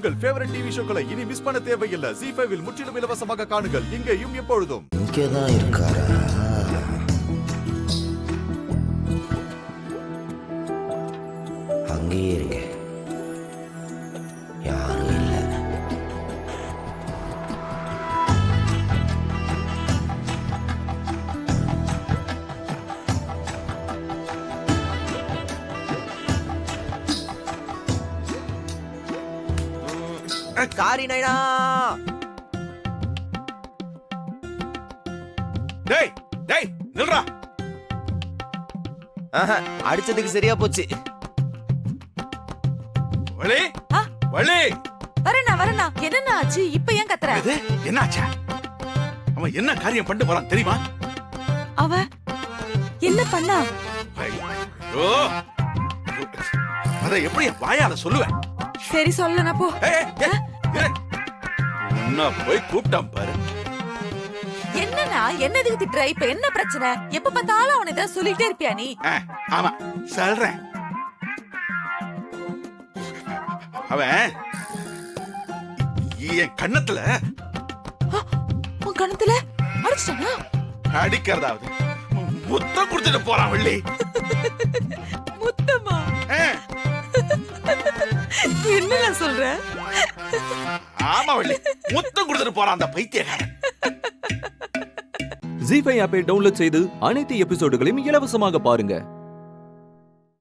உங்கள் favourite TV ஷோக்களை இனி miss பண்ண தேவையில்லை. ZEE5 இல் முற்றிலும் இலவசமாக காணுங்கள். இங்கேயும் எப்பொழுதும். இங்கேதான் இருக்காரா? அங்கேயே இருக்க. யாரும் இல்லை. சாரி நைனா. டேய் டேய் நில்றா. அடிச்சதுக்கு சரியா போச்சு. வள்ளி வள்ளி. வரண்ணா என்னண்ணா ஆச்சு? இப்ப ஏன் கத்துற? என்னாச்சா? அவன் என்ன காரியம் பண்ணிட்டு போறான் தெரியுமா? அவ என்ன பண்ணா? ஐயோ, அத எப்படி வாயால சொல்லுவேன்? சரி சொல்லனா போ. உன்ன போய் கூப்பிட்டான் பாரு. என்னண்ணா என்னதுக்கு திட்டுற? இப்ப என்ன பிரச்சனை? எப்ப பார்த்தாலும் அவனை ஏதாவது சொல்லிட்டே இருப்பியா நீ? ஆமா சொல்றேன். அவன் என் கண்ணத்துல உன் கணத்துல அடிச்சிட்டானா? அடிக்கிறதாவது முத்தம் கொடுத்துட்டு போறான் வள்ளி. முத்தமா? என்ன சொல்ற? ஆமா வள்ளி, முத்தம் கொடுத்துட்டு போறான் அந்த பைத்தியக்காரன். ZEE5 ஆப்பை டவுன்லோட் செய்து அனைத்து எபிசோடுகளையும் இலவசமாக பாருங்க.